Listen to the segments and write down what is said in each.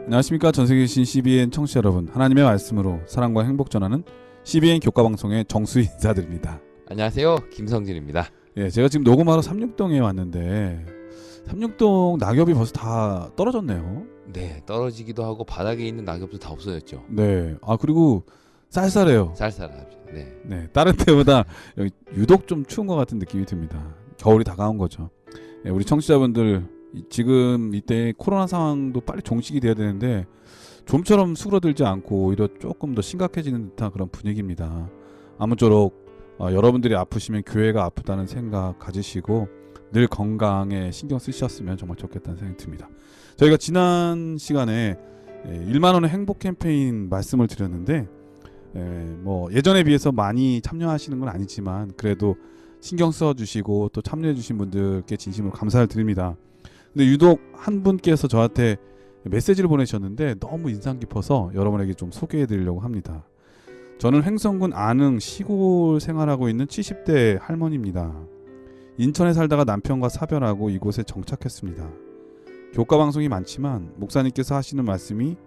안녕하십니까. 전세계 계신 CBN 청취자 여러분, 하나님의 말씀으로 사랑과 행복 전하는 CBN 교과방송의 정수 인사드립니다. 안녕하세요, 김성진입니다. 예, 제가 지금 녹음하러 삼육동에 왔는데 삼육동 낙엽이 벌써 다 떨어졌네요. 네, 떨어지기도 하고 바닥에 있는 낙엽도 다 없어졌죠. 네, 그리고 쌀쌀해요. 쌀쌀하죠. 네. 네, 다른 때보다 여기 유독 좀 추운 것 같은 느낌이 듭니다. 겨울이 다가온 거죠. 예, 우리 청취자분들 지금 이때 코로나 상황도 빨리 종식이 돼야 되는데 좀처럼 수그러들지 않고 오히려 조금 더 심각해지는 듯한 그런 분위기입니다. 아무쪼록 여러분들이 아프시면 교회가 아프다는 생각 가지시고 늘 건강에 신경 쓰셨으면 정말 좋겠다는 생각이 듭니다. 저희가 지난 시간에 1만 원의 행복 캠페인 말씀을 드렸는데 뭐 예전에 비해서 많이 참여하시는 건 아니지만 그래도 신경 써주시고 또 참여해주신 분들께 진심으로 감사를 드립니다. 근데 유독 한 분께서 저한테 메시지를 보내셨는데 너무 인상 깊어서 여러분에게 좀 소개해드리려고 합니다. 저는 횡성군 안흥 시골 생활하고 있는 70대 할머니입니다. 인천에 살다가 남편과 사별하고 이곳에 정착했습니다. 교과방송이 많지만 목사님께서 하시는 말씀이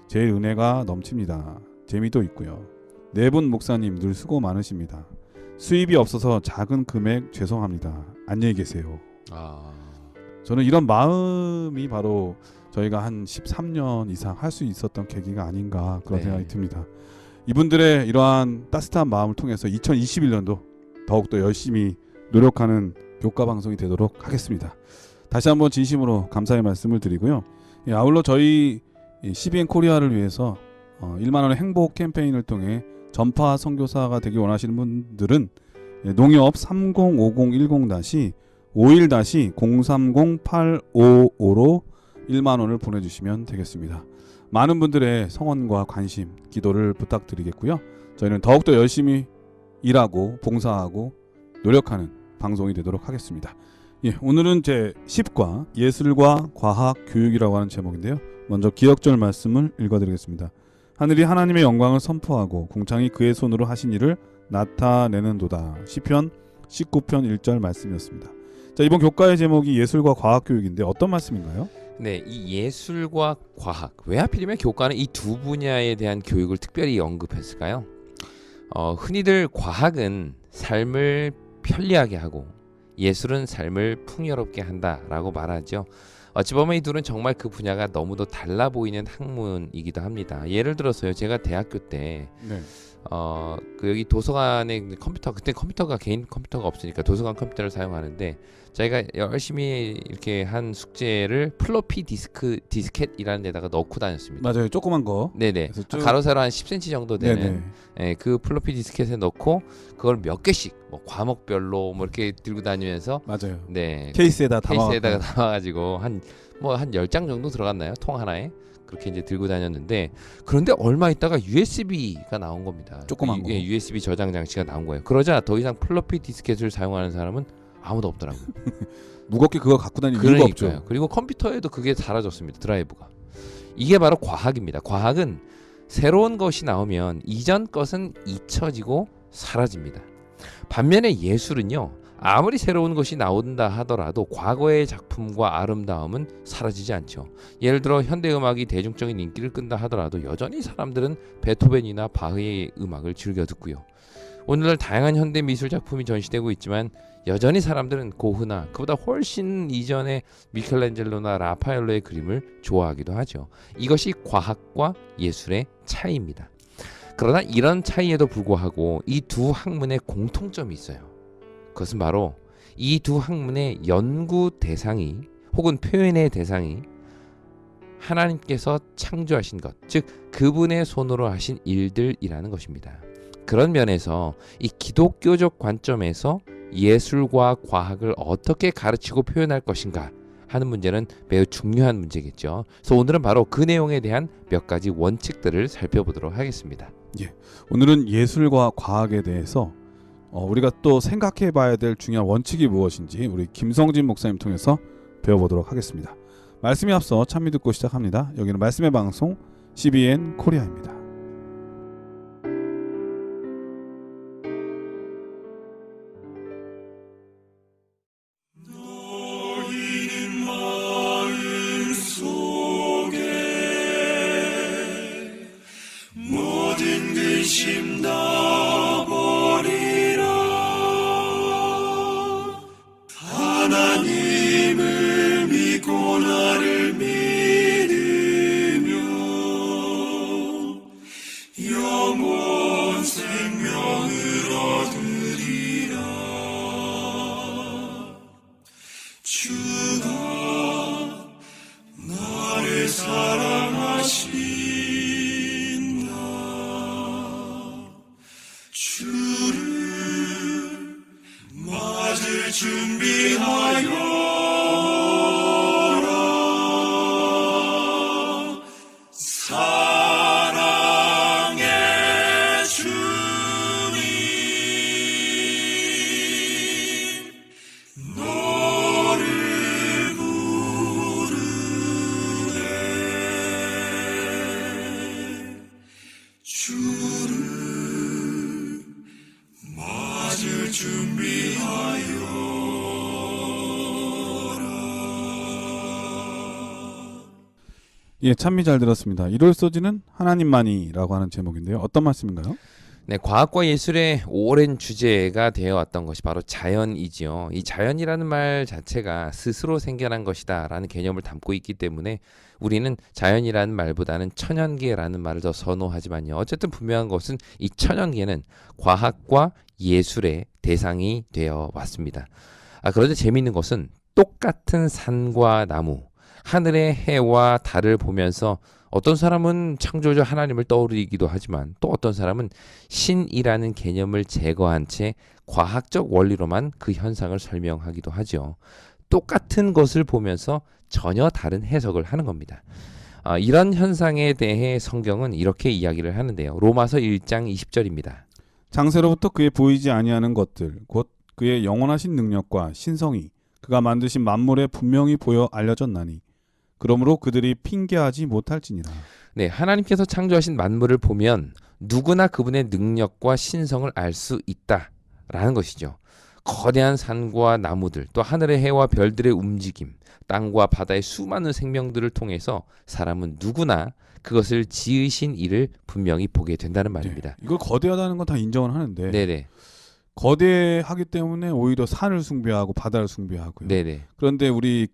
제일 은혜가 넘칩니다. 재미도 있고요. 네 분 목사님 늘 수고 많으십니다. 수입이 없어서 작은 금액 죄송합니다. 안녕히 계세요. 저는 이런 마음이 바로 저희가 한 13년 이상 할 수 있었던 계기가 아닌가 그런 생각이 듭니다. 이분들의 이러한 따뜻한 마음을 통해서 2021년도 더욱더 열심히 노력하는 교과방송이 되도록 하겠습니다. 다시 한번 진심으로 감사의 말씀을 드리고요. 아울러 저희 CBN 코리아를 위해서 1만 원의 행복 캠페인을 통해 전파 선교사가 되기 원하시는 분들은 농협 305010-51-030-855로 1만 원을 보내주시면 되겠습니다. 많은 분들의 성원과 관심, 기도를 부탁드리겠고요. 저희는 더욱더 열심히 일하고 봉사하고 노력하는 방송이 되도록 하겠습니다. 오늘은 제 10과 예술과 과학, 교육이라고 하는 제목인데요. 먼저 기억절 말씀을 읽어드리겠습니다. 하늘이 하나님의 영광을 선포하고 궁창이 그의 손으로 하신 일을 나타내는도다. 시편 19편 1절 말씀이었습니다. 자, 이번 교과의 제목이 예술과 과학 교육인데 어떤 말씀인가요? 네, 이 예술과 과학, 왜 하필이면 교과는 이 두 분야에 대한 교육을 특별히 언급했을까요? 흔히들 과학은 삶을 편리하게 하고 예술은 삶을 풍요롭게 한다라고 말하죠. 어찌 보면 이 둘은 정말 그 분야가 너무도 달라 보이는 학문이기도 합니다. 예를 들어서요, 제가 대학교 때 그 여기 도서관에 컴퓨터, 그때 컴퓨터가 개인 컴퓨터가 없으니까 도서관 컴퓨터를 사용하는데 저희가 열심히 이렇게 한 숙제를 플로피 디스켓이라는 데다가 넣고 다녔습니다. 맞아요, 조그만 거. 네네. 가로 세로 한 10cm 정도 되는 그 플로피 디스켓에 넣고 그걸 몇 개씩 뭐 과목별로 뭐 이렇게 들고 다니면서 맞아요. 네. 케이스에다가 담아가지고 한 10장 정도 들어갔나요? 통 하나에. 그렇게 이제 들고 다녔는데 그런데 얼마 있다가 USB가 나온 겁니다. 조그만 거. USB 저장 장치가 나온 거예요. 그러자 더 이상 플로피 디스켓을 사용하는 사람은 아무도 없더라고요. 무겁게 그거 갖고 다니는 이유가 없죠. 그리고 컴퓨터에도 그게 사라졌습니다. 드라이브가. 이게 바로 과학입니다. 과학은 새로운 것이 나오면 이전 것은 잊혀지고 사라집니다. 반면에 예술은요, 아무리 새로운 것이 나온다 하더라도 과거의 작품과 아름다움은 사라지지 않죠. 예를 들어 현대음악이 대중적인 인기를 끈다 하더라도 여전히 사람들은 베토벤이나 바흐의 음악을 즐겨 듣고요. 오늘날 다양한 현대 미술 작품이 전시되고 있지만 여전히 사람들은 고흐나 그보다 훨씬 이전의 미켈란젤로나 라파엘로의 그림을 좋아하기도 하죠. 이것이 과학과 예술의 차이입니다. 그러나 이런 차이에도 불구하고 이 두 학문에 공통점이 있어요. 그것은 바로 이 두 학문의 연구 대상이 혹은 표현의 대상이 하나님께서 창조하신 것, 즉 그분의 손으로 하신 일들이라는 것입니다. 그런 면에서 이 기독교적 관점에서 예술과 과학을 어떻게 가르치고 표현할 것인가 하는 문제는 매우 중요한 문제겠죠. 그래서 오늘은 바로 그 내용에 대한 몇 가지 원칙들을 살펴보도록 하겠습니다. 오늘은 예술과 과학에 대해서 우리가 또 생각해 봐야 될 중요한 원칙이 무엇인지 우리 김성진 목사님 통해서 배워보도록 하겠습니다. 말씀이 앞서 찬미 듣고 시작합니다. 여기는 말씀의 방송 CBN 코리아입니다. 너희는 마음속에 하나님을 믿고 나를 믿으며 영원 생명을 얻으리라. 주가 나를 사랑하신다. 주를 맞을 준비하여라. 사랑의 주님 너를 부르네. 주를 맞을 준비하여라. 예, 참미 잘 들었습니다. 이럴 소지는 하나님만이라고 하는 제목인데요. 어떤 말씀인가요? 네, 과학과 예술의 오랜 주제가 되어왔던 것이 바로 자연이지요. 이 자연이라는 말 자체가 스스로 생겨난 것이다라는 개념을 담고 있기 때문에 우리는 자연이라는 말보다는 천연계라는 말을 더 선호하지만요. 어쨌든 분명한 것은 이 천연계는 과학과 예술의 대상이 되어 왔습니다. 그런데 재미있는 것은 똑같은 산과 나무, 하늘의 해와 달을 보면서 어떤 사람은 창조주 하나님을 떠올리기도 하지만 또 어떤 사람은 신이라는 개념을 제거한 채 과학적 원리로만 그 현상을 설명하기도 하죠. 똑같은 것을 보면서 전혀 다른 해석을 하는 겁니다. 이런 현상에 대해 성경은 이렇게 이야기를 하는데요. 로마서 1장 20절입니다. 장세로부터 그의 보이지 아니하는 것들 곧 그의 영원하신 능력과 신성이 그가 만드신 만물에 분명히 보여 알려졌나니 그러므로 그들이 핑계하지 못할지니라. 네, 하나님께서 창조하신 만물을 보면 누구나 그분의 능력과 신성을 알 수 있다라는 것이죠. 거대한 산과 나무들, 또 하늘의 해와 별들의 움직임, 땅과 바다의 수많은 생명들을 통해서 사람은 누구나 그것을 지으신 이를 분명히 보게 된다는 말입니다. 네, 이걸 거대하다는 건 다 인정을 하는데 네네. 거대하기 때문에 오히려 산을 숭배하고 바다를 숭배하고요. 네네. 그런데 우리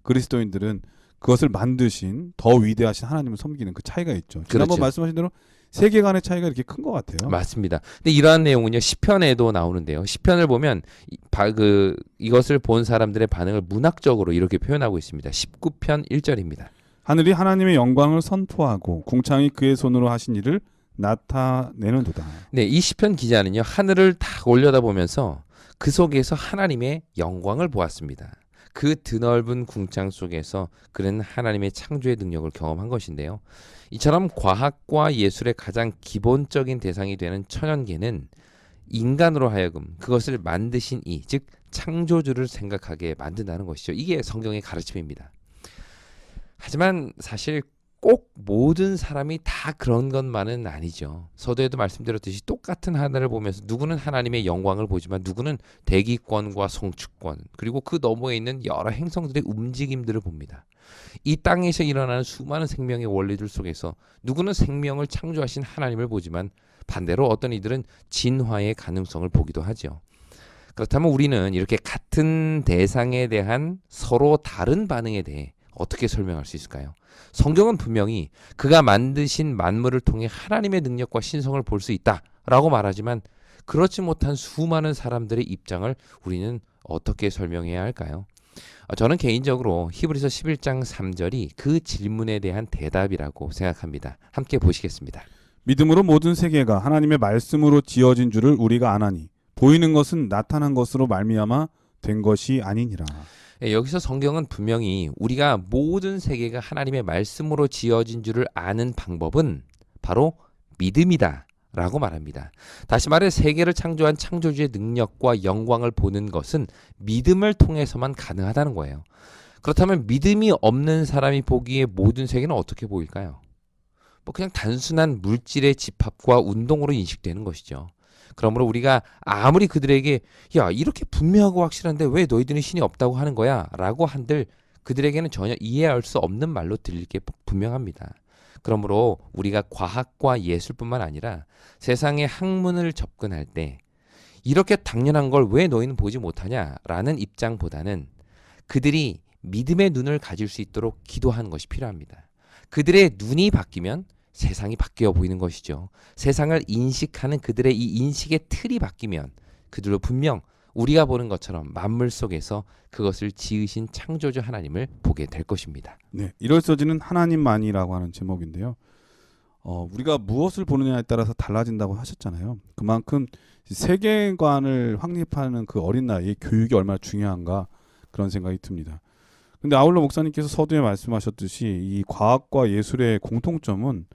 그리스도인들은 그것을 만드신 더 위대하신 하나님을 섬기는 그 차이가 있죠. 지난번 그렇죠. 말씀하신 대로 세계관의 차이가 이렇게 큰 것 같아요. 맞습니다. 근데 이러한 내용은요 시편에도 나오는데요. 시편을 보면 이것을 본 사람들의 반응을 문학적으로 이렇게 표현하고 있습니다. 19편 1절입니다. 하늘이 하나님의 영광을 선포하고 궁창이 그의 손으로 하신 일을 나타내는도다. 네, 이 시편 기자는요 하늘을 딱 올려다보면서 그 속에서 하나님의 영광을 보았습니다. 그 드넓은 궁창 속에서 그는 하나님의 창조의 능력을 경험한 것인데요. 이처럼 과학과 예술의 가장 기본적인 대상이 되는 천연계는 인간으로 하여금 그것을 만드신 이, 즉 창조주를 생각하게 만든다는 것이죠. 이게 성경의 가르침입니다. 하지만 사실 꼭 모든 사람이 다 그런 것만은 아니죠. 서두에도 말씀드렸듯이 똑같은 하늘을 보면서 누구는 하나님의 영광을 보지만 누구는 대기권과 성축권 그리고 그 너머에 있는 여러 행성들의 움직임들을 봅니다. 이 땅에서 일어나는 수많은 생명의 원리들 속에서 누구는 생명을 창조하신 하나님을 보지만 반대로 어떤 이들은 진화의 가능성을 보기도 하죠. 그렇다면 우리는 이렇게 같은 대상에 대한 서로 다른 반응에 대해 어떻게 설명할 수 있을까요? 성경은 분명히 그가 만드신 만물을 통해 하나님의 능력과 신성을 볼 수 있다라고 말하지만 그렇지 못한 수많은 사람들의 입장을 우리는 어떻게 설명해야 할까요? 저는 개인적으로 히브리서 11장 3절이 그 질문에 대한 대답이라고 생각합니다. 함께 보시겠습니다. 믿음으로 모든 세계가 하나님의 말씀으로 지어진 줄을 우리가 아나니 보이는 것은 나타난 것으로 말미암아 된 것이 아니니라. 여기서 성경은 분명히 우리가 모든 세계가 하나님의 말씀으로 지어진 줄을 아는 방법은 바로 믿음이다 라고 말합니다. 다시 말해 세계를 창조한 창조주의 능력과 영광을 보는 것은 믿음을 통해서만 가능하다는 거예요. 그렇다면 믿음이 없는 사람이 보기에 모든 세계는 어떻게 보일까요? 그냥 단순한 물질의 집합과 운동으로 인식되는 것이죠. 그러므로 우리가 아무리 그들에게 야 이렇게 분명하고 확실한데 왜 너희들은 신이 없다고 하는 거야? 라고 한들 그들에게는 전혀 이해할 수 없는 말로 들릴 게 분명합니다. 그러므로 우리가 과학과 예술뿐만 아니라 세상의 학문을 접근할 때 이렇게 당연한 걸 왜 너희는 보지 못하냐라는 입장보다는 그들이 믿음의 눈을 가질 수 있도록 기도하는 것이 필요합니다. 그들의 눈이 바뀌면 세상이 바뀌어 보이는 것이죠. 세상을 인식하는 그들의 이 인식의 틀이 바뀌면 그들로 분명 우리가 보는 것처럼 만물 속에서 그것을 지으신 창조주 하나님을 보게 될 것입니다. 네, 일월서지는 하나님만이라고 하는 제목인데요. 우리가 무엇을 보느냐에 따라서 달라진다고 하셨잖아요. 그만큼 세계관을 확립하는 그 어린 나이에 교육이 얼마나 중요한가 그런 생각이 듭니다. 근데 아울러 목사님께서 서두에 말씀하셨듯이 이 과학과 예술의 공통점은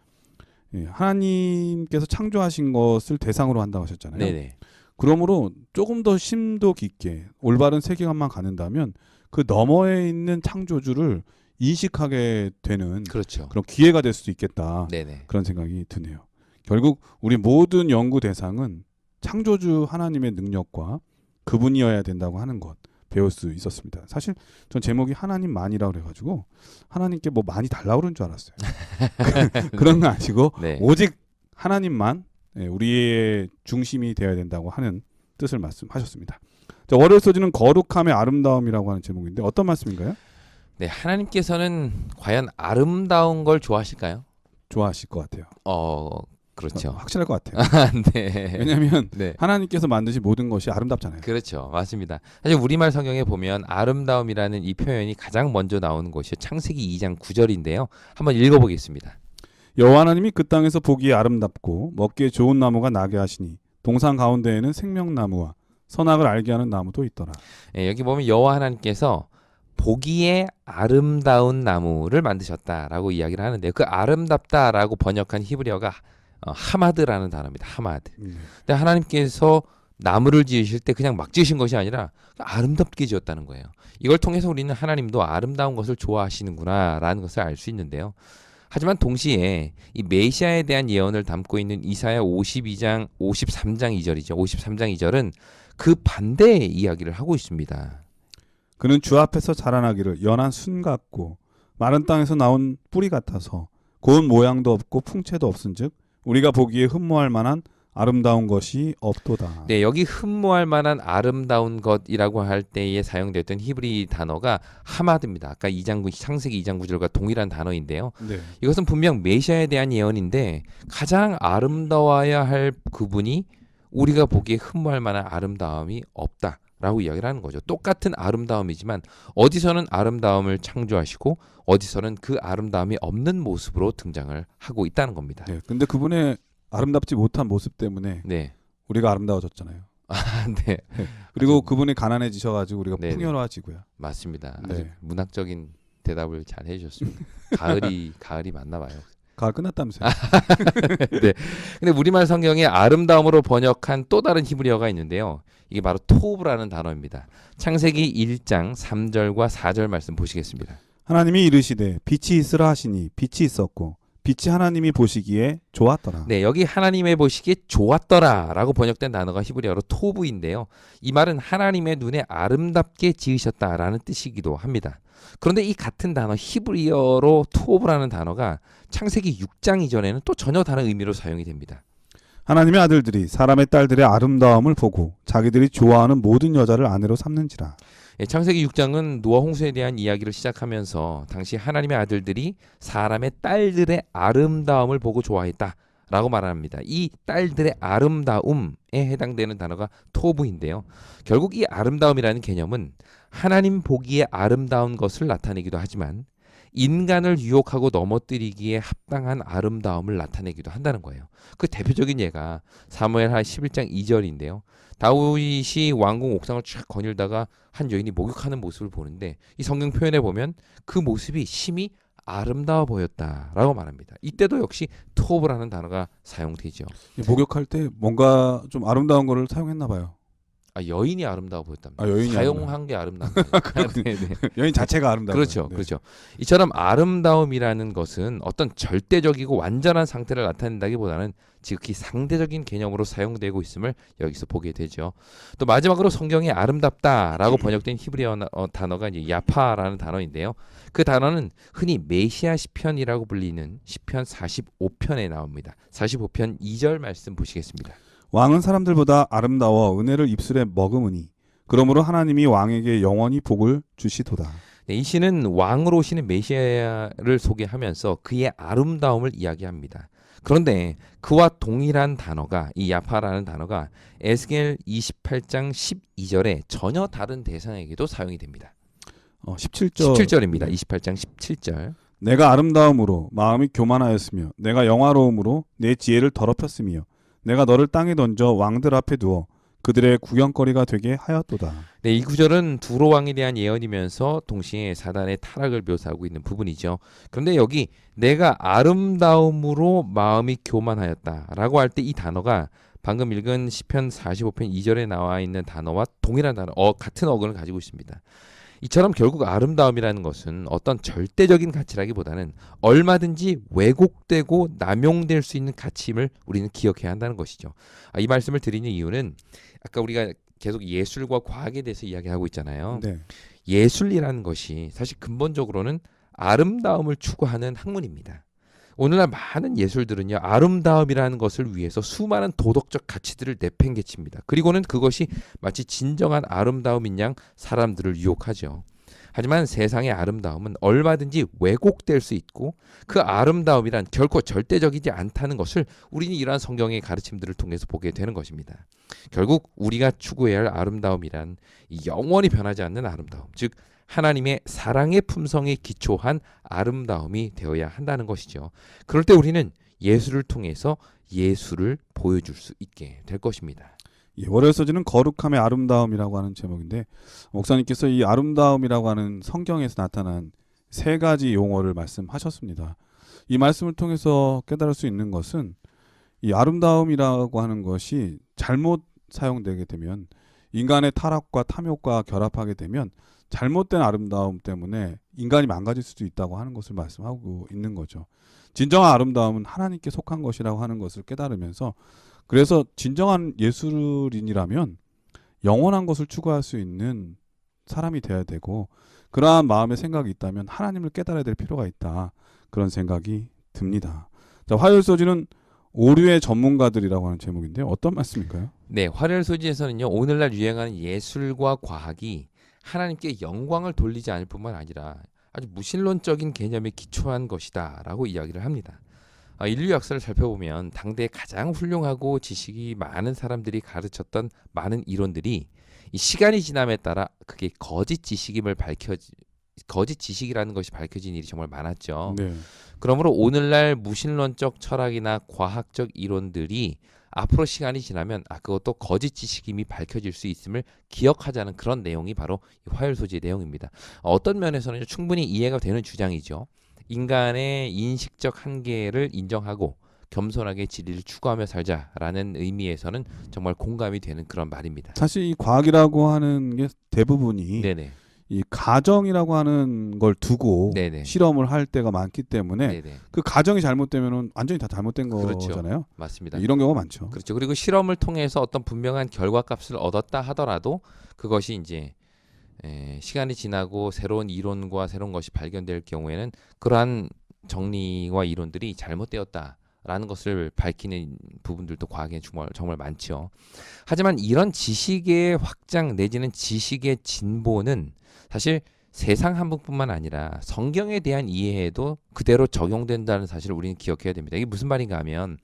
하나님께서 창조하신 것을 대상으로 한다고 하셨잖아요. 네네. 그러므로 조금 더 심도 깊게 올바른 세계관만 갖는다면 그 너머에 있는 창조주를 인식하게 되는 그렇죠. 그런 기회가 될 수도 있겠다. 네네. 그런 생각이 드네요. 결국 우리 모든 연구 대상은 창조주 하나님의 능력과 그분이어야 된다고 하는 것 배울 수 있었습니다. 사실 전 제목이 하나님만이라고 그래가지고 하나님께 뭐 많이 달라고 그런 줄 알았어요. 그런 건 아니고 네. 오직 하나님만 우리의 중심이 되어야 된다고 하는 뜻을 말씀하셨습니다. 자, 월요일 소지는 거룩함의 아름다움이라고 하는 제목인데 어떤 말씀인가요? 네, 하나님께서는 과연 아름다운 걸 좋아하실까요? 좋아하실 것 같아요. 그렇죠. 확실할 것 같아요. 네. 왜냐하면 네. 하나님께서 만드신 모든 것이 아름답잖아요. 그렇죠. 맞습니다. 사실 우리말 성경에 보면 아름다움이라는 이 표현이 가장 먼저 나오는 것이 창세기 2장 9절인데요. 한번 읽어보겠습니다. 여호와 하나님이 그 땅에서 보기에 아름답고 먹기에 좋은 나무가 나게 하시니 동산 가운데에는 생명나무와 선악을 알게 하는 나무도 있더라. 예, 여기 보면 여호와 하나님께서 보기에 아름다운 나무를 만드셨다라고 이야기를 하는데요. 그 아름답다라고 번역한 히브리어가 하마드라는 단어입니다. 하마드. 근데 하나님께서 나무를 지으실 때 그냥 막 지으신 것이 아니라 아름답게 지었다는 거예요. 이걸 통해서 우리는 하나님도 아름다운 것을 좋아하시는구나라는 것을 알 수 있는데요. 하지만 동시에 이 메시아에 대한 예언을 담고 있는 이사야 53장 2절이죠. 53장 2절은 그 반대의 이야기를 하고 있습니다. 그는 주 앞에서 자라나기를 연한 순 같고 마른 땅에서 나온 뿌리 같아서 고운 모양도 없고 풍채도 없은즉 우리가 보기에 흠모할 만한 아름다운 것이 없도다. 네, 여기 흠모할 만한 아름다운 것이라고 할 때에 사용됐던 히브리 단어가 하마드입니다. 아까 창세기 2장 9절과 동일한 단어인데요. 네. 이것은 분명 메시아에 대한 예언인데 가장 아름다워야 할 그분이 우리가 보기에 흠모할 만한 아름다움이 없다라고 이야기를 하는 거죠. 똑같은 아름다움이지만 어디서는 아름다움을 창조하시고 어디서는 그 아름다움이 없는 모습으로 등장을 하고 있다는 겁니다. 네. 근데 그분의 아름답지 못한 모습 때문에 네. 우리가 아름다워졌잖아요. 네. 그리고 그분이 가난해지셔가지고 우리가 네네. 풍요로워지고요. 맞습니다. 네. 아주 문학적인 대답을 잘 해주셨습니다. 가을이 맞나 봐요. 가을 끝났다면서요. 네. 근데 우리말 성경에 아름다움으로 번역한 또 다른 히브리어가 있는데요. 이게 바로 토브라는 단어입니다. 창세기 1장 3절과 4절 말씀 보시겠습니다. 하나님이 이르시되 빛이 있으라 하시니 빛이 있었고 빛이 하나님이 보시기에 좋았더라. 네, 여기 하나님의 보시기에 좋았더라라고 번역된 단어가 히브리어로 토브인데요. 이 말은 하나님의 눈에 아름답게 지으셨다라는 뜻이기도 합니다. 그런데 이 같은 단어 히브리어로 토브라는 단어가 창세기 6장 이전에는 또 전혀 다른 의미로 사용이 됩니다. 하나님의 아들들이 사람의 딸들의 아름다움을 보고 자기들이 좋아하는 모든 여자를 아내로 삼는지라. 예, 창세기 6장은 노아 홍수에 대한 이야기를 시작하면서 당시 하나님의 아들들이 사람의 딸들의 아름다움을 보고 좋아했다라고 말합니다. 이 딸들의 아름다움에 해당되는 단어가 토브인데요. 결국 이 아름다움이라는 개념은 하나님 보기에 아름다운 것을 나타내기도 하지만 인간을 유혹하고 넘어뜨리기에 합당한 아름다움을 나타내기도 한다는 거예요. 그 대표적인 예가 사무엘하 11장 2절인데요. 다윗이 왕궁 옥상을 쫙 거닐다가 한 여인이 목욕하는 모습을 보는데 이 성경 표현에 보면 그 모습이 심히 아름다워 보였다라고 말합니다. 이때도 역시 토브라는 단어가 사용되죠. 목욕할 때 뭔가 좀 아름다운 거를 사용했나 봐요. 여인이 아름다워 보였답니다. 여인이 사용한 게 아름다운 거예요. 네네. 여인 자체가 아름다운 그렇죠, 거예요. 네. 그렇죠. 이처럼 아름다움이라는 것은 어떤 절대적이고 완전한 상태를 나타낸다기보다는 지극히 상대적인 개념으로 사용되고 있음을 여기서 보게 되죠. 또 마지막으로 성경에 아름답다라고 번역된 히브리어 단어가 이제 야파라는 단어인데요. 그 단어는 흔히 메시아 시편이라고 불리는 시편 45편에 나옵니다. 45편 2절 말씀 보시겠습니다. 왕은 사람들보다 아름다워 은혜를 입술에 머금으니 그러므로 하나님이 왕에게 영원히 복을 주시도다. 네, 이 시는 왕으로 오시는 메시아를 소개하면서 그의 아름다움을 이야기합니다. 그런데 그와 동일한 단어가, 이 야파라는 단어가 에스겔 28장 12절에 전혀 다른 대상에게도 사용이 됩니다. 17절. 17절입니다. 28장 17절. 내가 아름다움으로 마음이 교만하였으며 내가 영화로움으로 내 지혜를 더럽혔으며 내가 너를 땅에 던져 왕들 앞에 두어 그들의 구경거리가 되게 하였도다. 네, 이 구절은 두로 왕에 대한 예언이면서 동시에 사단의 타락을 묘사하고 있는 부분이죠. 그런데 여기 내가 아름다움으로 마음이 교만하였다라고 할 때 이 단어가 방금 읽은 시편 45편 2절에 나와 있는 단어와 동일한 단어, 같은 어근을 가지고 있습니다. 이처럼 결국 아름다움이라는 것은 어떤 절대적인 가치라기보다는 얼마든지 왜곡되고 남용될 수 있는 가치임을 우리는 기억해야 한다는 것이죠. 이 말씀을 드리는 이유는 아까 우리가 계속 예술과 과학에 대해서 이야기하고 있잖아요. 네. 예술이라는 것이 사실 근본적으로는 아름다움을 추구하는 학문입니다. 오늘날 많은 예술들은요, 아름다움이라는 것을 위해서 수많은 도덕적 가치들을 내팽개칩니다. 그리고는 그것이 마치 진정한 아름다움인 양 사람들을 유혹하죠. 하지만 세상의 아름다움은 얼마든지 왜곡될 수 있고 그 아름다움이란 결코 절대적이지 않다는 것을 우리는 이러한 성경의 가르침들을 통해서 보게 되는 것입니다. 결국 우리가 추구해야 할 아름다움이란 영원히 변하지 않는 아름다움, 즉 하나님의 사랑의 품성에 기초한 아름다움이 되어야 한다는 것이죠. 그럴 때 우리는 예술을 통해서 예술을 보여줄 수 있게 될 것입니다. 월요일 서지는 거룩함의 아름다움이라고 하는 제목인데 목사님께서 이 아름다움이라고 하는 성경에서 나타난 세 가지 용어를 말씀하셨습니다. 이 말씀을 통해서 깨달을 수 있는 것은 이 아름다움이라고 하는 것이 잘못 사용되게 되면 인간의 타락과 탐욕과 결합하게 되면 잘못된 아름다움 때문에 인간이 망가질 수도 있다고 하는 것을 말씀하고 있는 거죠. 진정한 아름다움은 하나님께 속한 것이라고 하는 것을 깨달으면서 그래서 진정한 예술인이라면 영원한 것을 추구할 수 있는 사람이 되어야 되고 그러한 마음의 생각이 있다면 하나님을 깨달아야 될 필요가 있다. 그런 생각이 듭니다. 자, 화요일 소지는 오류의 전문가들이라고 하는 제목인데요. 어떤 말씀인가요? 네, 화요일 소지에서는요, 오늘날 유행하는 예술과 과학이 하나님께 영광을 돌리지 않을 뿐만 아니라 아주 무신론적인 개념에 기초한 것이다 라고 이야기를 합니다. 인류 역사를 살펴보면 당대에 가장 훌륭하고 지식이 많은 사람들이 가르쳤던 많은 이론들이 이 시간이 지남에 따라 그게 거짓 지식이라는 것이 밝혀진 일이 정말 많았죠. 네. 그러므로 오늘날 무신론적 철학이나 과학적 이론들이 앞으로 시간이 지나면 그것도 거짓 지식임이 밝혀질 수 있음을 기억하자는 그런 내용이 바로 이 화요일 소지의 내용입니다. 어떤 면에서는 충분히 이해가 되는 주장이죠. 인간의 인식적 한계를 인정하고 겸손하게 진리를 추구하며 살자라는 의미에서는 정말 공감이 되는 그런 말입니다. 사실 이 과학이라고 하는 게 대부분이 네네. 이 가정이라고 하는 걸 두고 네네. 실험을 할 때가 많기 때문에 네네. 그 가정이 잘못되면은 완전히 다 잘못된 그렇죠. 거잖아요. 맞습니다. 이런 경우가 많죠. 그렇죠. 그리고 실험을 통해서 어떤 분명한 결과값을 얻었다 하더라도 그것이 이제 시간이 지나고 새로운 이론과 새로운 것이 발견될 경우에는 그러한 정리와 이론들이 잘못되었다라는 것을 밝히는 부분들도 과학에 정말 많죠. 하지만 이런 지식의 확장 내지는 지식의 진보는 사실 세상 한복뿐만 아니라 성경에 대한 이해에도 그대로 적용된다는 사실을 우리는 기억해야 됩니다. 이게 무슨 말인가 하면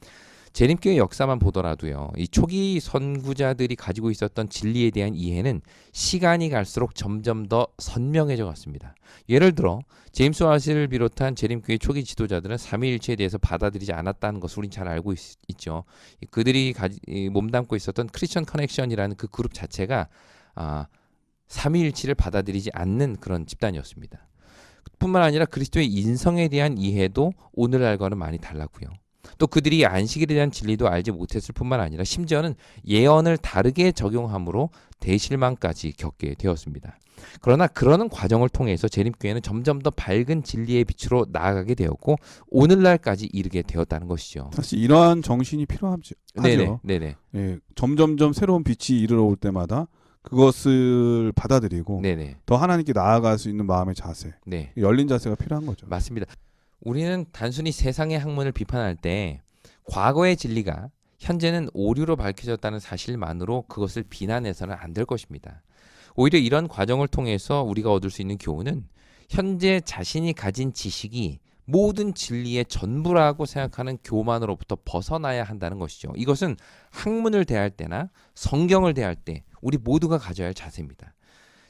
재림교회 역사만 보더라도요, 이 초기 선구자들이 가지고 있었던 진리에 대한 이해는 시간이 갈수록 점점 더 선명해져 갔습니다. 예를 들어 제임스 와시를 비롯한 재림교회 초기 지도자들은 삼위일체에 대해서 받아들이지 않았다는 것을 우리는 잘 알고 있죠. 그들이 몸담고 있었던 크리스천 커넥션이라는 그 그룹 자체가 삼위일체를 받아들이지 않는 그런 집단이었습니다. 뿐만 아니라 그리스도의 인성에 대한 이해도 오늘날과는 많이 달랐고요. 또 그들이 안식일에 대한 진리도 알지 못했을 뿐만 아니라 심지어는 예언을 다르게 적용함으로 대실망까지 겪게 되었습니다. 그러나 그러는 과정을 통해서 재림교회는 점점 더 밝은 진리의 빛으로 나아가게 되었고 오늘날까지 이르게 되었다는 것이죠. 사실 이러한 정신이 필요하죠. 네네. 예, 점점점 새로운 빛이 이르러올 때마다 그것을 받아들이고 네네. 더 하나님께 나아갈 수 있는 마음의 자세, 네. 열린 자세가 필요한 거죠. 맞습니다. 우리는 단순히 세상의 학문을 비판할 때 과거의 진리가 현재는 오류로 밝혀졌다는 사실만으로 그것을 비난해서는 안 될 것입니다. 오히려 이런 과정을 통해서 우리가 얻을 수 있는 교훈은 현재 자신이 가진 지식이 모든 진리의 전부라고 생각하는 교만으로부터 벗어나야 한다는 것이죠. 이것은 학문을 대할 때나 성경을 대할 때 우리 모두가 가져야 할 자세입니다.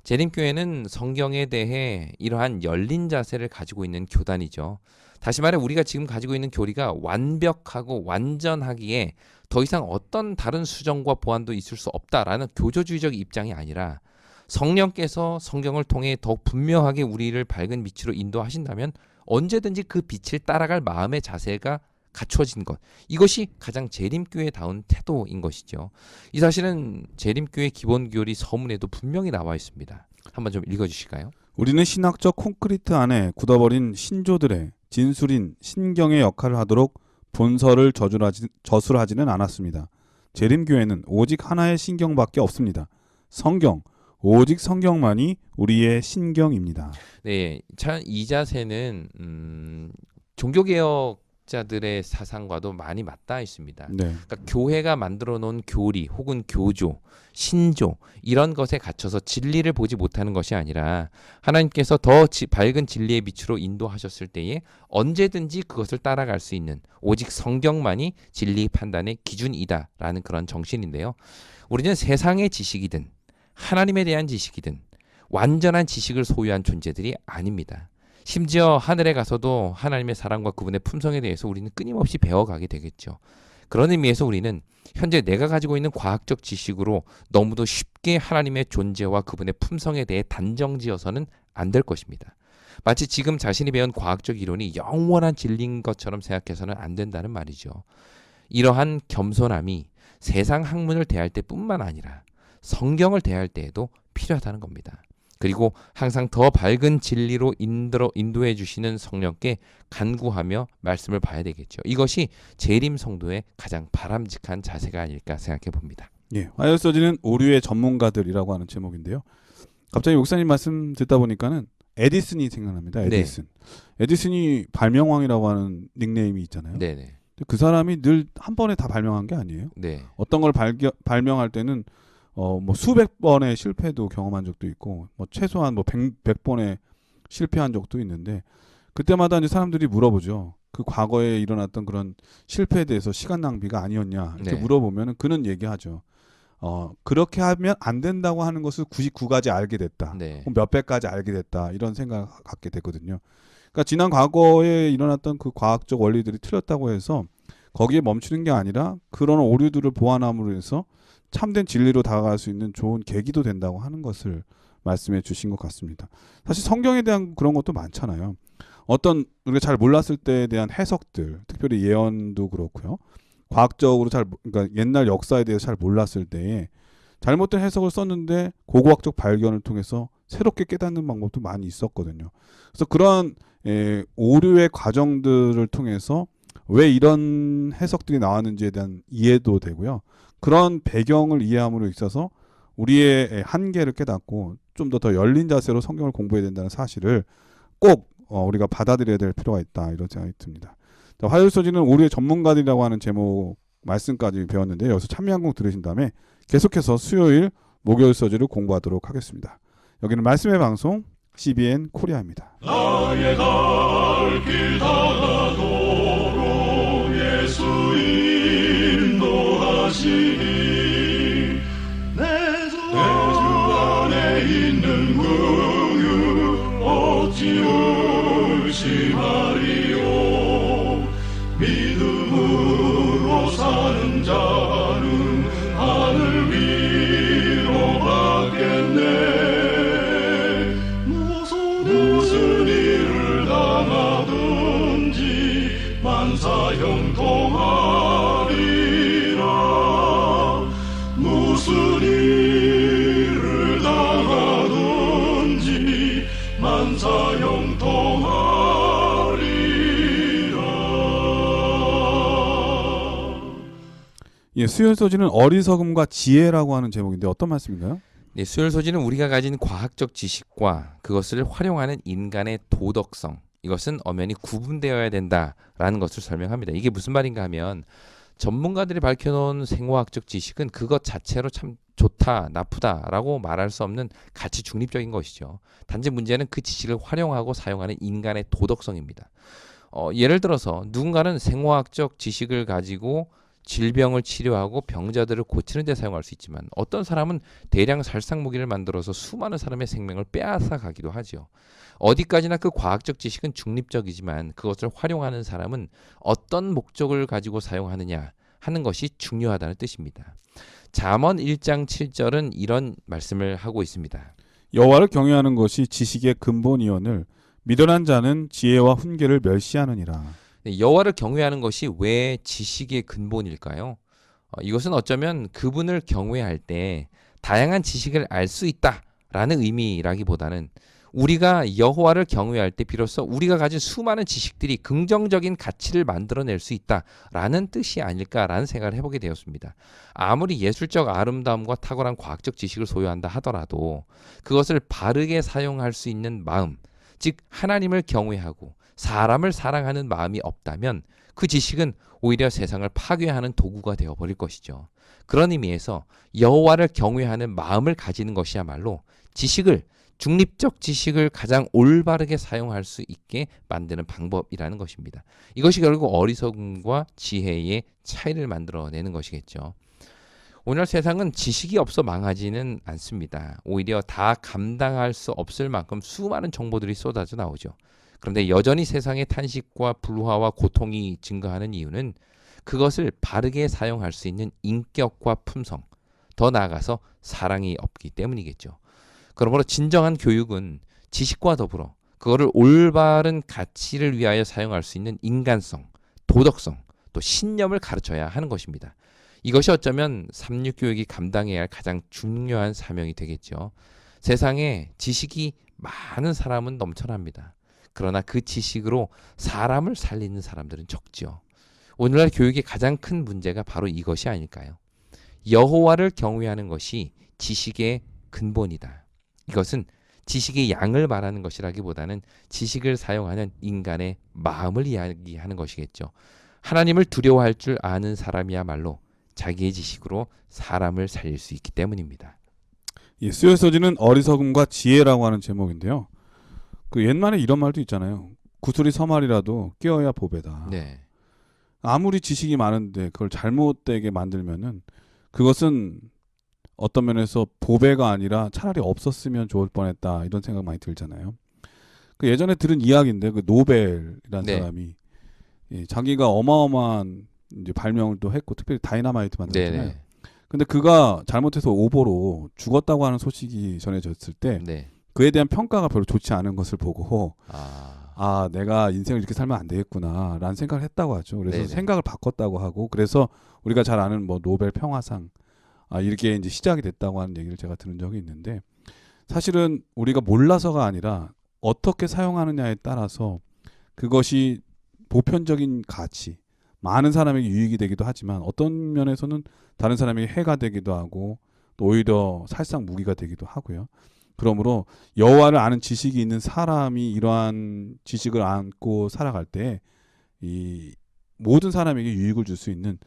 재림교회는 성경에 대해 이러한 열린 자세를 가지고 있는 교단이죠. 다시 말해 우리가 지금 가지고 있는 교리가 완벽하고 완전하기에 더 이상 어떤 다른 수정과 보완도 있을 수 없다라는 교조주의적 입장이 아니라 성령께서 성경을 통해 더욱 분명하게 우리를 밝은 빛으로 인도하신다면 언제든지 그 빛을 따라갈 마음의 자세가 갖추어진 것, 이것이 가장 재림교회다운 태도인 것이죠. 이 사실은 재림교회 기본교리 서문에도 분명히 나와 있습니다. 한번 좀 읽어주실까요? 우리는 신학적 콘크리트 안에 굳어버린 신조들의 진술인 신경의 역할을 하도록 본서를 저술하지는 않았습니다. 재림교회는 오직 하나의 신경밖에 없습니다. 성경, 오직 성경만이 우리의 신경입니다. 네, 참 이 자세는 종교개혁자들의 사상과도 많이 맞닿아 있습니다. 네. 그러니까 교회가 만들어 놓은 교리 혹은 교조, 신조 이런 것에 갇혀서 진리를 보지 못하는 것이 아니라 하나님께서 더 밝은 진리의 빛으로 인도하셨을 때에 언제든지 그것을 따라갈 수 있는 오직 성경만이 진리 판단의 기준이다라는 그런 정신인데요. 우리는 세상의 지식이든 하나님에 대한 지식이든 완전한 지식을 소유한 존재들이 아닙니다. 심지어 하늘에 가서도 하나님의 사랑과 그분의 품성에 대해서 우리는 끊임없이 배워가게 되겠죠. 그런 의미에서 우리는 현재 내가 가지고 있는 과학적 지식으로 너무도 쉽게 하나님의 존재와 그분의 품성에 대해 단정지어서는 안 될 것입니다. 마치 지금 자신이 배운 과학적 이론이 영원한 진리인 것처럼 생각해서는 안 된다는 말이죠. 이러한 겸손함이 세상 학문을 대할 때뿐만 아니라 성경을 대할 때에도 필요하다는 겁니다. 그리고 항상 더 밝은 진리로 인도해 주시는 성령께 간구하며 말씀을 봐야 되겠죠. 이것이 재림 성도의 가장 바람직한 자세가 아닐까 생각해 봅니다. 예, 화요서지는 오류의 전문가들이라고 하는 제목인데요. 갑자기 목사님 말씀 듣다 보니까는 에디슨이 생각납니다. 에디슨. 네. 에디슨이 발명왕이라고 하는 닉네임이 있잖아요. 네네. 그 사람이 늘 한 번에 다 발명한 게 아니에요. 네. 어떤 걸 발명할 때는 뭐 수백 번의 실패도 경험한 적도 있고, 뭐 최소한 뭐 100번의 실패한 적도 있는데, 그때마다 이제 사람들이 물어보죠. 그 과거에 일어났던 그런 실패에 대해서 시간 낭비가 아니었냐 이렇게 물어보면은 그는 얘기하죠. 그렇게 하면 안 된다고 하는 것을 99가지 알게 됐다. 네. 몇백 가지 알게 됐다. 이런 생각 갖게 됐거든요. 그러니까 지난 과거에 일어났던 그 과학적 원리들이 틀렸다고 해서 거기에 멈추는 게 아니라 그런 오류들을 보완함으로 해서 참된 진리로 다가갈 수 있는 좋은 계기도 된다고 하는 것을 말씀해 주신 것 같습니다. 사실 성경에 대한 그런 것도 많잖아요. 어떤 우리가 잘 몰랐을 때에 대한 해석들, 특별히 예언도 그렇고요. 과학적으로 그러니까 옛날 역사에 대해서 잘 몰랐을 때에 잘못된 해석을 썼는데 고고학적 발견을 통해서 새롭게 깨닫는 방법도 많이 있었거든요. 그래서 그런 오류의 과정들을 통해서 왜 이런 해석들이 나왔는지에 대한 이해도 되고요. 그런 배경을 이해함으로 있어서 우리의 한계를 깨닫고 좀 더 열린 자세로 성경을 공부해야 된다는 사실을 꼭 우리가 받아들여야 될 필요가 있다, 이런 생각이 듭니다. 화요일서지는 오류의 전문가들이라고 하는 제목 말씀까지 배웠는데 여기서 찬미한곡 들으신 다음에 계속해서 수요일 목요일 서지를 공부하도록 하겠습니다. 여기는 말씀의 방송 CBN 코리아입니다. 나의 갈 길 다가도록 예수 인도하시니 내 주 안에 있는 긍휼 어찌 의심하리요. 믿음으로 사는 자는 하늘 위로 받겠네. 무슨 일을 당하든지 만사형통하리라. 무슨 일을 당하든지 만사형통하리라. 예, 수요일 서지는 어리석음과 지혜라고 하는 제목인데 어떤 말씀인가요? 네, 수요일 소지는 우리가 가진 과학적 지식과 그것을 활용하는 인간의 도덕성, 이것은 엄연히 구분되어야 된다라는 것을 설명합니다. 이게 무슨 말인가 하면 전문가들이 밝혀놓은 생화학적 지식은 그것 자체로 참 좋다, 나쁘다라고 말할 수 없는 가치 중립적인 것이죠. 단지 문제는 그 지식을 활용하고 사용하는 인간의 도덕성입니다. 예를 들어서 누군가는 생화학적 지식을 가지고 질병을 치료하고 병자들을 고치는 데 사용할 수 있지만 어떤 사람은 대량 살상 무기를 만들어서 수많은 사람의 생명을 빼앗아 가기도 하죠. 어디까지나 그 과학적 지식은 중립적이지만 그것을 활용하는 사람은 어떤 목적을 가지고 사용하느냐 하는 것이 중요하다는 뜻입니다. 잠언 1장 7절은 이런 말씀을 하고 있습니다. 여호와를 경외하는 것이 지식의 근본이오늘 미련한 자는 지혜와 훈계를 멸시하느니라. 네, 여호와를 경외하는 것이 왜 지식의 근본일까요? 이것은 어쩌면 그분을 경외할 때 다양한 지식을 알 수 있다라는 의미라기보다는 우리가 여호와를 경외할 때 비로소 우리가 가진 수많은 지식들이 긍정적인 가치를 만들어낼 수 있다라는 뜻이 아닐까라는 생각을 해보게 되었습니다. 아무리 예술적 아름다움과 탁월한 과학적 지식을 소유한다 하더라도 그것을 바르게 사용할 수 있는 마음, 즉 하나님을 경외하고 사람을 사랑하는 마음이 없다면 그 지식은 오히려 세상을 파괴하는 도구가 되어버릴 것이죠. 그런 의미에서 여호와를 경외하는 마음을 가지는 것이야말로 중립적 지식을 가장 올바르게 사용할 수 있게 만드는 방법이라는 것입니다. 이것이 결국 어리석음과 지혜의 차이를 만들어내는 것이겠죠. 오늘 세상은 지식이 없어 망하지는 않습니다. 오히려 다 감당할 수 없을 만큼 수많은 정보들이 쏟아져 나오죠. 그런데 여전히 세상의 탄식과 불화와 고통이 증가하는 이유는 그것을 바르게 사용할 수 있는 인격과 품성, 더 나아가서 사랑이 없기 때문이겠죠. 그러므로 진정한 교육은 지식과 더불어 그거를 올바른 가치를 위하여 사용할 수 있는 인간성, 도덕성, 또 신념을 가르쳐야 하는 것입니다. 이것이 어쩌면 삼육교육이 감당해야 할 가장 중요한 사명이 되겠죠. 세상에 지식이 많은 사람은 넘쳐납니다. 그러나 그 지식으로 사람을 살리는 사람들은 적죠. 오늘날 교육의 가장 큰 문제가 바로 이것이 아닐까요? 여호와를 경외하는 것이 지식의 근본이다. 이것은 지식의 양을 말하는 것이라기보다는 지식을 사용하는 인간의 마음을 이야기하는 것이겠죠. 하나님을 두려워할 줄 아는 사람이야말로 자기의 지식으로 사람을 살릴 수 있기 때문입니다. 예, 쓰여서지는 어리석음과 지혜라고 하는 제목인데요. 그 옛말에 이런 말도 있잖아요. 구슬이 서말이라도 끼어야 보배다. 네. 아무리 지식이 많은데 그걸 잘못되게 만들면은 그것은 어떤 면에서 보배가 아니라 차라리 없었으면 좋을 뻔했다 이런 생각 많이 들잖아요. 그 예전에 들은 이야기인데 그 노벨이라는 네. 사람이 자기가 어마어마한 이제 발명을 또 했고 특별히 다이나마이트 만들었잖아요. 네. 근데 그가 잘못해서 오보로 죽었다고 하는 소식이 전해졌을 때 네. 그에 대한 평가가 별로 좋지 않은 것을 보고 아, 내가 인생을 이렇게 살면 안 되겠구나 라는 생각을 했다고 하죠. 그래서 네네. 생각을 바꿨다고 하고 그래서 우리가 잘 아는 뭐 노벨 평화상 이렇게 이제 시작이 됐다고 하는 얘기를 제가 들은 적이 있는데 사실은 우리가 몰라서가 아니라 어떻게 사용하느냐에 따라서 그것이 보편적인 가치, 많은 사람에게 유익이 되기도 하지만 어떤 면에서는 다른 사람에게 해가 되기도 하고 또 오히려 살상 무기가 되기도 하고요. 그러므로 여호와를 아는 지식이 있는 사람이 이러한 지식을 안고 살아갈 때 이 모든 사람에게 유익을 줄 수 있는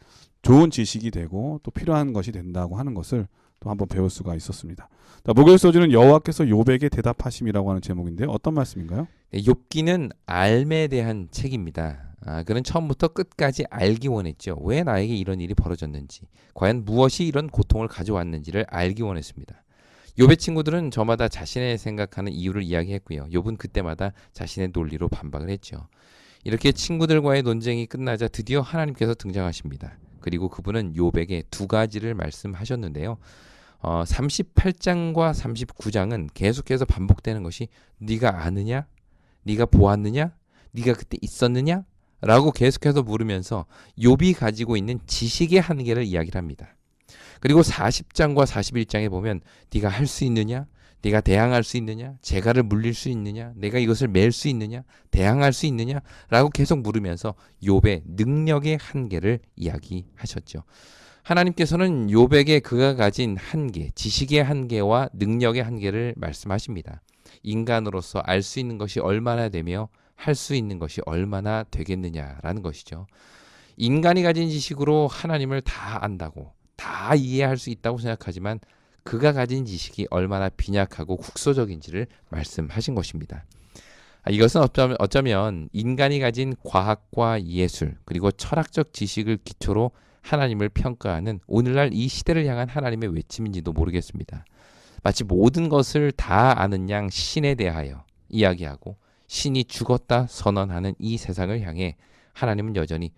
좋은 지식이 되고 또 필요한 것이 된다고 하는 것을 또 한번 배울 수가 있었습니다. 목요일 소주는 여호와께서 욥에게 대답하심이라고 하는 제목인데요. 어떤 말씀인가요? 네, 욥기는 알에 대한 책입니다. 그는 처음부터 끝까지 알기 원했죠. 왜 나에게 이런 일이 벌어졌는지, 과연 무엇이 이런 고통을 가져왔는지를 알기 원했습니다. 욥의 친구들은 저마다 자신의 생각하는 이유를 이야기했고요. 욥은 그때마다 자신의 논리로 반박을 했죠. 이렇게 친구들과의 논쟁이 끝나자 드디어 하나님께서 등장하십니다. 그리고 그분은 욥에게 두 가지를 말씀하셨는데요. 38장과 39장은 계속해서 반복되는 것이 네가 아느냐? 네가 보았느냐? 네가 그때 있었느냐? 라고 계속해서 물으면서 욥이 가지고 있는 지식의 한계를 이야기를 합니다. 그리고 40장과 41장에 보면 네가 할 수 있느냐? 네가 대항할 수 있느냐? 재갈을 물릴 수 있느냐? 내가 이것을 맬 수 있느냐? 대항할 수 있느냐? 라고 계속 물으면서 욥의 능력의 한계를 이야기하셨죠. 하나님께서는 욥에게 그가 가진 한계, 지식의 한계와 능력의 한계를 말씀하십니다. 인간으로서 알 수 있는 것이 얼마나 되며 할 수 있는 것이 얼마나 되겠느냐라는 것이죠. 인간이 가진 지식으로 하나님을 다 안다고, 다 이해할 수 있다고 생각하지만 그가 가진 지식이 얼마나 빈약하고 국소적인지를 말씀하신 것입니다. 이것은 어쩌면 인간이 가진 과학과 예술 그리고 철학적 지식을 기초로 하나님을 평가하는 오늘날 이 시대를 향한 하나님의 외침인지도 모르겠습니다. 마치 모든 것을 다 아는 양 신에 대하여 이야기하고 신이 죽었다 선언하는 이 세상을 향해 하나님은 여전히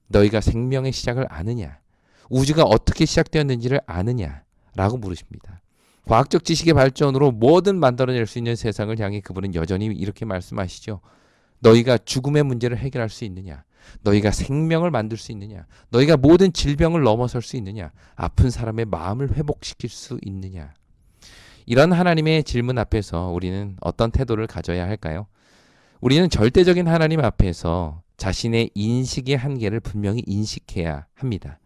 너희가 생명의 시작을 아느냐? 우주가 어떻게 시작되었는지를 아느냐? 라고 물으십니다. 과학적 지식의 발전으로 뭐든 만들어낼 수 있는 세상을 향해 그분은 여전히 이렇게 말씀하시죠. 너희가 죽음의 문제를 해결할 수 있느냐? 너희가 생명을 만들 수 있느냐? 너희가 모든 질병을 넘어설 수 있느냐? 아픈 사람의 마음을 회복시킬 수 있느냐? 이런 하나님의 질문 앞에서 우리는 어떤 태도를 가져야 할까요? 우리는 절대적인 하나님 앞에서 자신의 인식의 한계를 분명히 인식해야 합니다.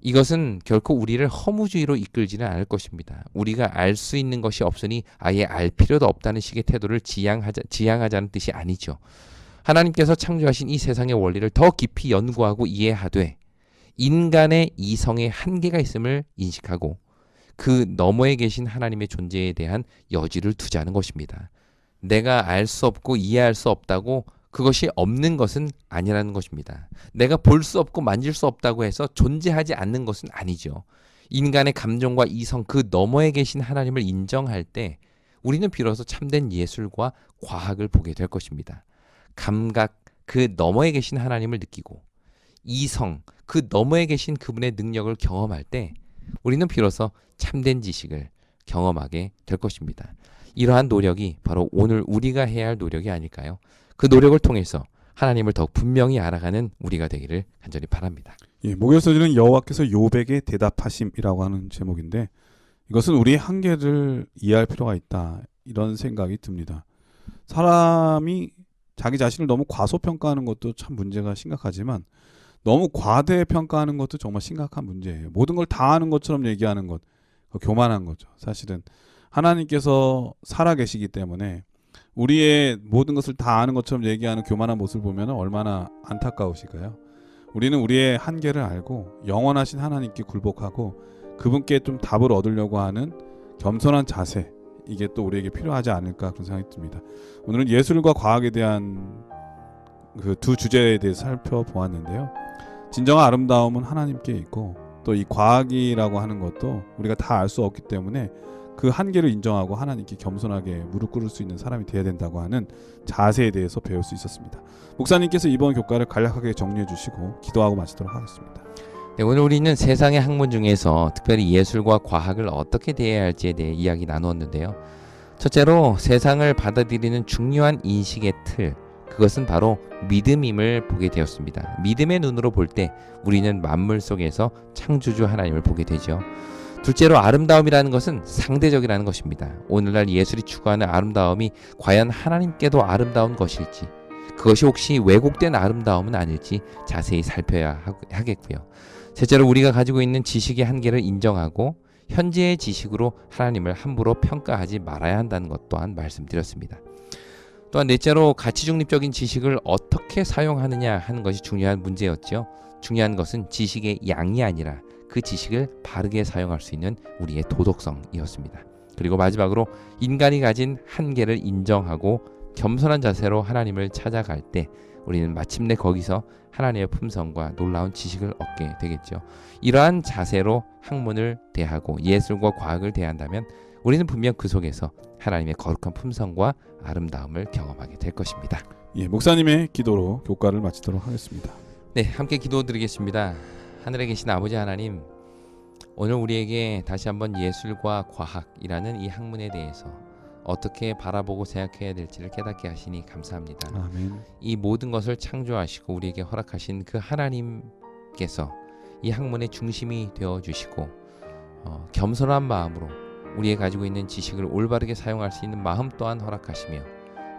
이것은 결코 우리를 허무주의로 이끌지는 않을 것입니다. 우리가 알 수 있는 것이 없으니 아예 알 필요도 없다는 식의 태도를 지향하자는 뜻이 아니죠. 하나님께서 창조하신 이 세상의 원리를 더 깊이 연구하고 이해하되 인간의 이성의 한계가 있음을 인식하고 그 너머에 계신 하나님의 존재에 대한 여지를 두자는 것입니다. 내가 알 수 없고 이해할 수 없다고 그것이 없는 것은 아니라는 것입니다. 내가 볼 수 없고 만질 수 없다고 해서 존재하지 않는 것은 아니죠. 인간의 감정과 이성 그 너머에 계신 하나님을 인정할 때 우리는 비로소 참된 예술과 과학을 보게 될 것입니다. 감각 그 너머에 계신 하나님을 느끼고 이성 그 너머에 계신 그분의 능력을 경험할 때 우리는 비로소 참된 지식을 경험하게 될 것입니다. 이러한 노력이 바로 오늘 우리가 해야 할 노력이 아닐까요? 그 노력을 통해서 하나님을 더욱 분명히 알아가는 우리가 되기를 간절히 바랍니다. 예, 목요일 서지는 여호와께서 욥에게 대답하심이라고 하는 제목인데 이것은 우리의 한계를 이해할 필요가 있다 이런 생각이 듭니다. 사람이 자기 자신을 너무 과소평가하는 것도 참 문제가 심각하지만 너무 과대평가하는 것도 정말 심각한 문제예요. 모든 걸 다 아는 것처럼 얘기하는 것 교만한 거죠. 사실은 하나님께서 살아계시기 때문에 우리의 모든 것을 다 아는 것처럼 얘기하는 교만한 모습을 보면 얼마나 안타까우실까요? 우리는 우리의 한계를 알고 영원하신 하나님께 굴복하고 그분께 좀 답을 얻으려고 하는 겸손한 자세 이게 또 우리에게 필요하지 않을까 그런 생각이 듭니다. 오늘은 예술과 과학에 대한 그 두 주제에 대해서 살펴보았는데요. 진정한 아름다움은 하나님께 있고 또 이 과학이라고 하는 것도 우리가 다 알 수 없기 때문에 그 한계를 인정하고 하나님께 겸손하게 무릎 꿇을 수 있는 사람이 되어야 된다고 하는 자세에 대해서 배울 수 있었습니다. 목사님께서 이번 교과를 간략하게 정리해 주시고 기도하고 마치도록 하겠습니다. 네, 오늘 우리는 세상의 학문 중에서 특별히 예술과 과학을 어떻게 대해야 할지에 대해 이야기 나누었는데요. 첫째로 세상을 받아들이는 중요한 인식의 틀, 그것은 바로 믿음임을 보게 되었습니다. 믿음의 눈으로 볼 때 우리는 만물 속에서 창조주 하나님을 보게 되죠. 둘째로 아름다움이라는 것은 상대적이라는 것입니다. 오늘날 예술이 추구하는 아름다움이 과연 하나님께도 아름다운 것일지 그것이 혹시 왜곡된 아름다움은 아닐지 자세히 살펴야 하겠고요. 셋째로 우리가 가지고 있는 지식의 한계를 인정하고 현재의 지식으로 하나님을 함부로 평가하지 말아야 한다는 것 또한 말씀드렸습니다. 또한 넷째로 가치 중립적인 지식을 어떻게 사용하느냐 하는 것이 중요한 문제였죠. 중요한 것은 지식의 양이 아니라 그 지식을 바르게 사용할 수 있는 우리의 도덕성이었습니다. 그리고 마지막으로 인간이 가진 한계를 인정하고 겸손한 자세로 하나님을 찾아갈 때 우리는 마침내 거기서 하나님의 품성과 놀라운 지식을 얻게 되겠죠. 이러한 자세로 학문을 대하고 예술과 과학을 대한다면 우리는 분명 그 속에서 하나님의 거룩한 품성과 아름다움을 경험하게 될 것입니다. 예, 목사님의 기도로 교과를 마치도록 하겠습니다. 네, 함께 기도드리겠습니다. 하늘에 계신 아버지 하나님, 오늘 우리에게 다시 한번 예술과 과학이라는 이 학문에 대해서 어떻게 바라보고 생각해야 될지를 깨닫게 하시니 감사합니다. 아멘. 이 모든 것을 창조하시고 우리에게 허락하신 그 하나님께서 이 학문의 중심이 되어주시고 겸손한 마음으로 우리의 가지고 있는 지식을 올바르게 사용할 수 있는 마음 또한 허락하시며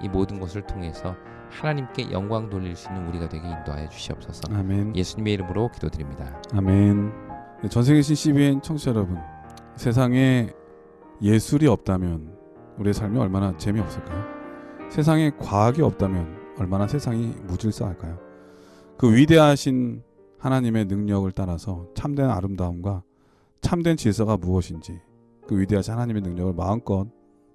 이 모든 것을 통해서 하나님께 영광 돌릴 수 있는 우리가 되게 인도하여 주시옵소서. 아멘. 예수님의 이름으로 기도드립니다. 아멘. 네, 전세계 계신 CBN 청취자 여러분, 세상에 예술이 없다면 우리의 삶이 얼마나 재미없을까요? 세상에 과학이 없다면 얼마나 세상이 무질서할까요? 그 위대하신 하나님의 능력을 따라서 참된 아름다움과 참된 질서가 무엇인지 그 위대하신 하나님의 능력을 마음껏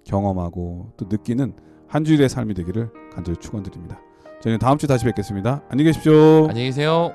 경험하고 또 느끼는 한 주일의 삶이 되기를 간절히 축원드립니다. 저희는 다음 주 다시 뵙겠습니다. 안녕히 계십시오. 안녕히 계세요.